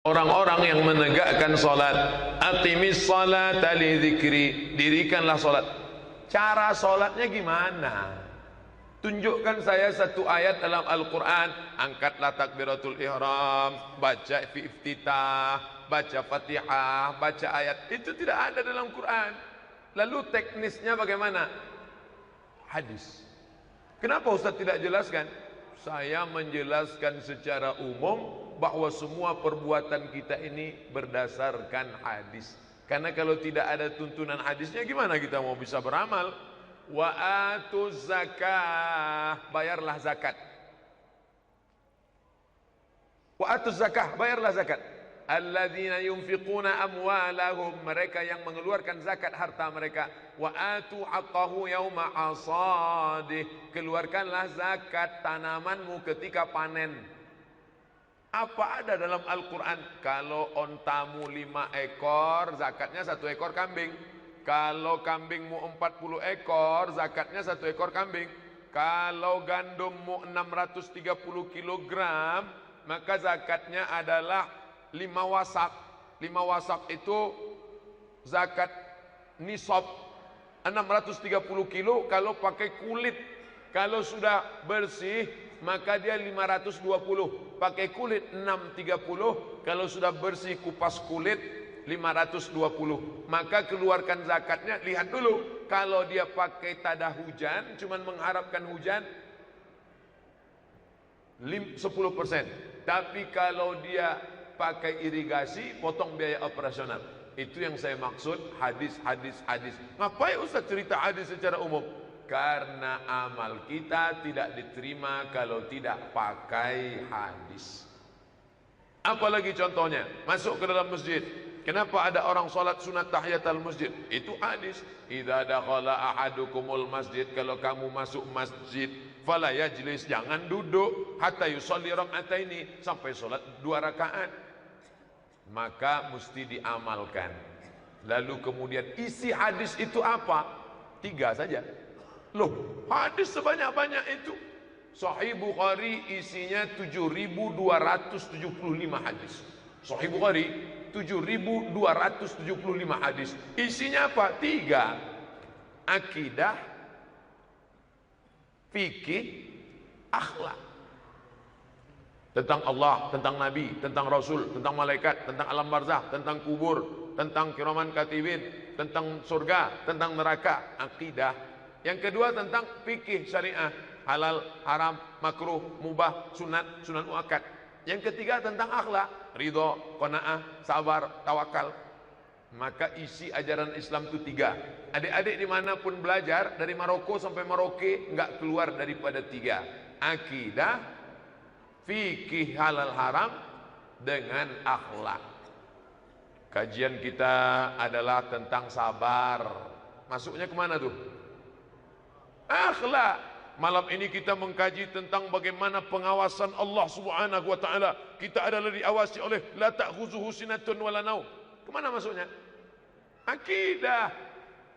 Orang-orang yang menegakkan salat, aqimis salata li dzikri, dirikanlah salat. Cara salatnya gimana? Tunjukkan saya satu ayat dalam Al-Quran. Angkatlah takbiratul ihram, baca fi iftitah, baca Fatihah, baca ayat. Itu tidak ada dalam Quran. Lalu teknisnya bagaimana? Hadis. Kenapa Ustaz tidak jelaskan? Saya menjelaskan secara umum bahwa semua perbuatan kita ini berdasarkan hadis. Karena kalau tidak ada tuntunan hadisnya, gimana kita mau bisa beramal? Wa atuz zakah, bayarlah zakat. Wa atuz zakah, bayarlah zakat. Alladzina yunfiquna amwalahum, mereka yang mengeluarkan zakat harta mereka. Wa atu haqqahu yauma hasadih, keluarkanlah zakat tanamanmu ketika panen. Apa ada dalam Al-Quran? Kalau ontamu 5 ekor, zakatnya 1 ekor kambing. Kalau kambingmu 40 ekor, zakatnya 1 ekor kambing. Kalau gandummu 630 kilogram, maka zakatnya adalah 5 wasak. 5 wasak itu zakat nisab 630 kilo kalau pakai kulit. Kalau sudah bersih maka dia 520. Pakai kulit 630. Kalau sudah bersih kupas kulit 520. Maka keluarkan zakatnya. Lihat dulu, kalau dia pakai tada hujan, cuman mengharapkan hujan 10%. Tapi kalau dia pakai irigasi, potong biaya operasional. Itu yang saya maksud hadis. Ngapain Ustaz cerita hadis secara umum? Karena amal kita tidak diterima kalau tidak pakai hadis. Apalagi contohnya, masuk ke dalam masjid. Kenapa ada orang salat sunat tahiyatul masjid? Itu hadis. Idza dakhala ahadukumul masjid, kalau kamu masuk masjid, fala yajlis, jangan duduk hatta yusalli raka'ataini, sampai salat 2 rakaat. Maka mesti diamalkan. Lalu kemudian isi hadis itu apa? 3 saja. Loh, hadis sebanyak-banyak itu. Sahih Bukhari isinya 7.275 hadis. Sahih Bukhari 7.275 hadis. Isinya apa? 3. Akidah, fikih, akhlak. Tentang Allah, tentang Nabi, tentang Rasul, tentang malaikat, tentang alam barzah, tentang kubur, tentang kiraman katibin, tentang surga, tentang neraka. Akidah. Yang kedua tentang fikih syariah, halal, haram, makruh, mubah, sunat, sunat muakkad. Yang ketiga tentang akhlak, ridho, qanaah, sabar, tawakal. Maka isi ajaran Islam itu 3. Adik-adik dimanapun belajar, dari Maroko sampai Merauke, enggak keluar daripada 3. Akidah, fikih halal haram, dengan akhlak. Kajian kita adalah tentang sabar. Masuknya kemana tuh? Akhlak. Malam ini kita mengkaji tentang bagaimana pengawasan Allah Subhanahu wa taala. Kita adalah diawasi oleh la ta'khuzuhu sinatun wala naum. Kemana masuknya? Akidah.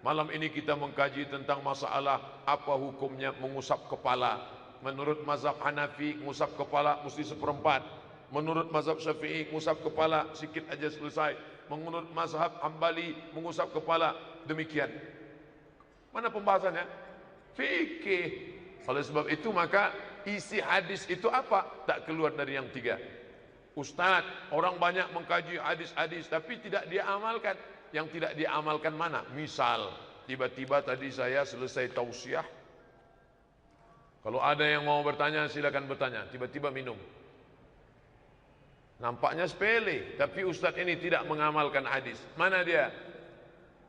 Malam ini kita mengkaji tentang masalah apa hukumnya mengusap kepala. Menurut mazhab Hanafi, mengusap kepala mesti 1/4. Menurut mazhab Syafi'i, mengusap kepala sikit aja selesai. Menurut mazhab Hambali, mengusap kepala demikian. Mana pembahasannya? Fikih. Oleh sebab itu maka isi hadis itu apa? Tak keluar dari yang 3. Ustaz, orang banyak mengkaji hadis-hadis tapi tidak dia amalkan. Yang tidak dia amalkan mana? Misal, tiba-tiba tadi saya selesai tausiah. Kalau ada yang mau bertanya silakan bertanya. Tiba-tiba minum. Nampaknya sepele, tapi Ustaz ini tidak mengamalkan hadis. Mana dia?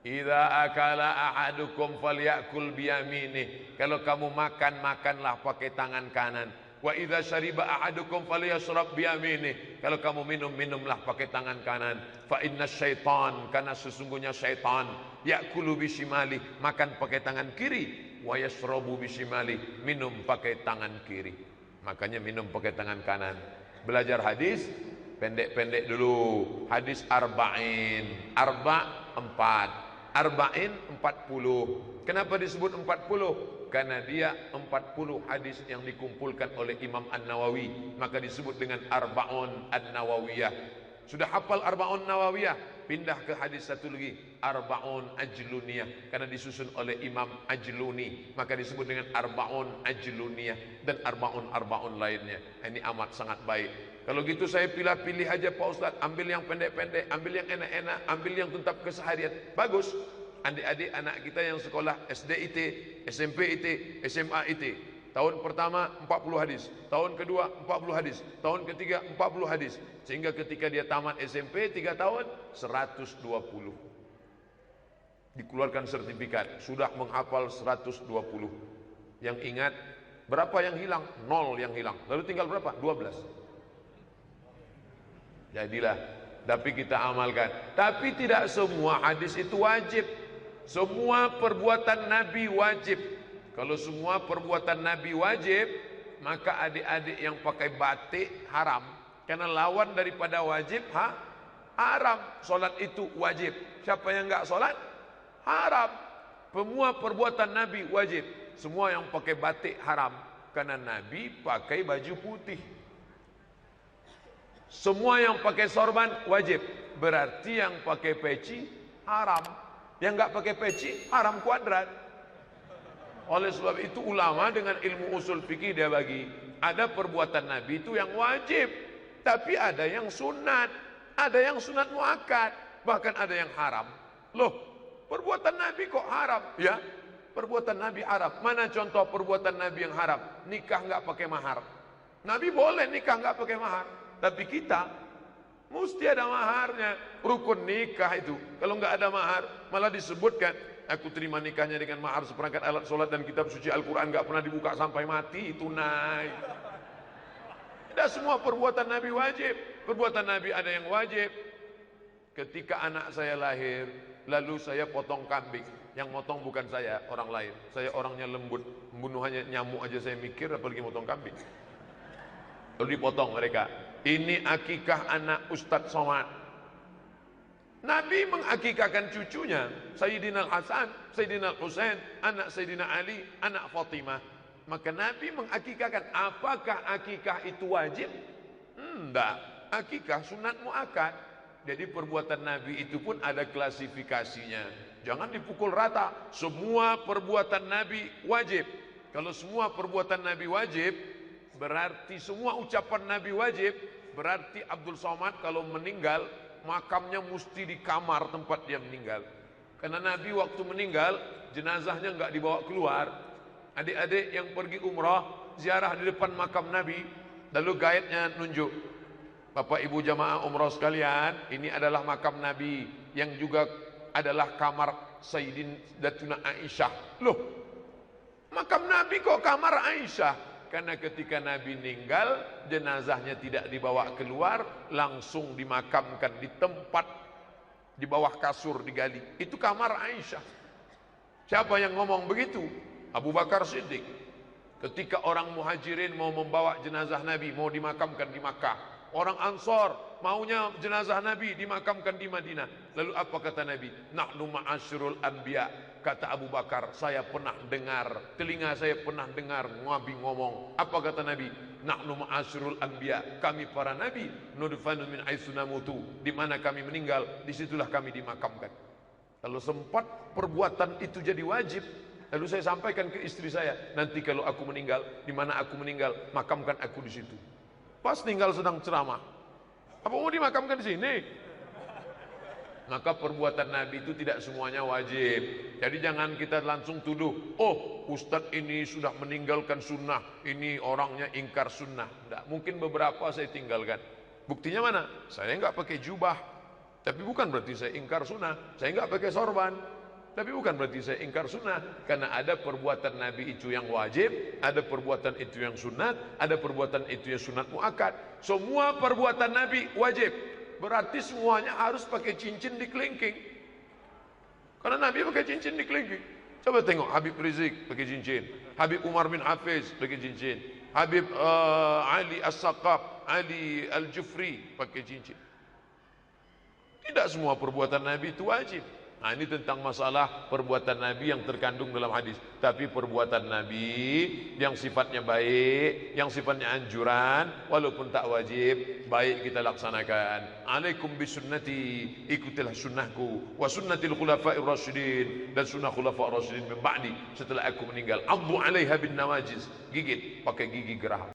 Idza akala ahadukum falyakul biyaminih. Kalau kamu makan, makanlah pakai tangan kanan. Wa idza syariba ahadukum falyashrab biyaminih. Kalau kamu minum, minumlah pakai tangan kanan. Fa inna syaitan, karena sesungguhnya syaitan yakulu bisimali, makan pakai tangan kiri. Wa yashrabu bisimali, minum pakai tangan kiri. Makanya minum pakai tangan kanan. Belajar hadis pendek-pendek dulu. Hadis arba'in, 4. Arba'in 40. Kenapa disebut 40? Karena dia 40 hadis yang dikumpulkan oleh Imam An-Nawawi, maka disebut dengan Arba'un An-Nawawiyah. Sudah hafal Arba'un Nawawiyah, pindah ke hadis satu lagi, Arba'un Ajluniyah, karena disusun oleh Imam Ajluni, maka disebut dengan Arba'un Ajluniyah dan Arba'un lainnya. Ini amat sangat baik. Kalau gitu saya pilih aja Pak Ustadz, ambil yang pendek-pendek, ambil yang enak-enak, ambil yang tentang keseharian. Bagus. Adik-adik anak kita yang sekolah SD IT, SMP IT, SMA IT, tahun pertama 40 hadis, tahun kedua 40 hadis, tahun ketiga 40 hadis, sehingga ketika dia tamat SMP 3 tahun 120. Dikeluarkan sertifikat, sudah menghafal 120. Yang ingat, berapa yang hilang? 0 yang hilang. Lalu tinggal berapa? 12. Jadilah, tapi kita amalkan. Tapi tidak semua hadis itu wajib. Semua perbuatan Nabi wajib. Kalau semua perbuatan Nabi wajib, maka adik-adik yang pakai batik haram. Karena lawan daripada wajib haram. Solat itu wajib. Siapa yang enggak solat? Haram. Semua perbuatan Nabi wajib. Semua yang pakai batik haram. Karena Nabi pakai baju putih. Semua yang pakai sorban wajib. Berarti yang pakai peci haram. Yang enggak pakai peci haram kuadrat. Oleh sebab itu ulama dengan ilmu usul fikih dia bagi, ada perbuatan Nabi itu yang wajib, tapi ada yang sunat, ada yang sunat muakkad, bahkan ada yang haram. Loh, perbuatan Nabi kok haram? Ya, perbuatan Nabi haram. Mana contoh perbuatan Nabi yang haram? Nikah nggak pakai mahar. Nabi boleh nikah nggak pakai mahar, tapi kita mesti ada maharnya. Rukun nikah itu, kalau nggak ada mahar, malah disebutkan, aku terima nikahnya dengan mahar seperangkat alat sholat dan kitab suci Al-Quran, gak pernah dibuka sampai mati. Itu naik. Tidak semua perbuatan Nabi wajib. Perbuatan Nabi ada yang wajib. Ketika anak saya lahir, lalu saya potong kambing. Yang motong bukan saya, orang lain. Saya orangnya lembut, membunuh hanya nyamuk aja saya mikir, apalagi motong kambing. Lalu dipotong mereka. Ini akikah anak Ustadz Somad. Nabi mengakikahkan cucunya, Sayyidina Al-Hasan, Sayyidina Al-Husain, anak Sayyidina Ali, anak Fatimah. Maka Nabi mengakikahkan. Apakah akikah itu wajib? Enggak. Akikah sunat muakkad. Jadi perbuatan Nabi itu pun ada klasifikasinya. Jangan dipukul rata. Semua perbuatan Nabi wajib. Kalau semua perbuatan Nabi wajib, berarti semua ucapan Nabi wajib. Berarti Abdul Somad kalau meninggal, makamnya mesti di kamar tempat dia meninggal. Karena Nabi waktu meninggal, jenazahnya enggak dibawa keluar. Adik-adik yang pergi umrah, ziarah di depan makam Nabi, lalu guide-nya nunjuk, Bapak Ibu jamaah umrah sekalian, ini adalah makam Nabi, yang juga adalah kamar Sayyidatuna Aisyah. Loh, makam Nabi kok kamar Aisyah? Karena ketika Nabi meninggal, jenazahnya tidak dibawa keluar, langsung dimakamkan di tempat di bawah kasur digali. Itu kamar Aisyah. Siapa yang ngomong begitu? Abu Bakar Siddiq. Ketika orang Muhajirin mau membawa jenazah Nabi, mau dimakamkan di Makkah, orang Ansor maunya jenazah Nabi dimakamkan di Madinah. Lalu apa kata Nabi? Nahnu ma'asyirul anbiya. Kata Abu Bakar, saya pernah dengar, telinga saya pernah dengar Nabi ngomong. Apa kata Nabi? Nahnu ma'asyirul anbiya. Kami para nabi, nudfanu min haitsu namutu. Di mana kami meninggal, disitulah kami dimakamkan. Kalau sempat perbuatan itu jadi wajib, lalu saya sampaikan ke istri saya, nanti kalau aku meninggal, di mana aku meninggal, makamkan aku di situ. Pas tinggal sedang ceramah, apa mau dimakamkan di sini? Maka perbuatan Nabi itu tidak semuanya wajib. Jadi jangan kita langsung tuduh, oh Ustadz ini sudah meninggalkan sunnah, ini orangnya ingkar sunnah. Tidak, mungkin beberapa saya tinggalkan. Buktinya mana? Saya nggak pakai jubah, tapi bukan berarti saya ingkar sunnah. Saya nggak pakai sorban, tapi bukan berarti saya ingkar sunnah. Karena ada perbuatan Nabi itu yang wajib, ada perbuatan itu yang sunat, ada perbuatan itu yang sunat muakkad. Semua perbuatan Nabi wajib. Berarti semuanya harus pakai cincin di kelingking. Karena Nabi pakai cincin di kelingking. Coba tengok Habib Rizik pakai cincin, Habib Umar bin Hafiz pakai cincin, Habib Ali As-Saqaf, Ali Al-Jufri pakai cincin. Tidak semua perbuatan Nabi itu wajib. Nah, ini tentang masalah perbuatan Nabi yang terkandung dalam hadis. Tapi perbuatan Nabi yang sifatnya baik, yang sifatnya anjuran, walaupun tak wajib, baik kita laksanakan. Alaikum bisunnati, ikutilah sunnahku, wa sunnatil khulafa'ir rasyidin, dan sunnah khulafa'ir rasyidin min ba'di, setelah aku meninggal. Addu 'alaiha bin nawajiz, gigit pakai gigi geraham.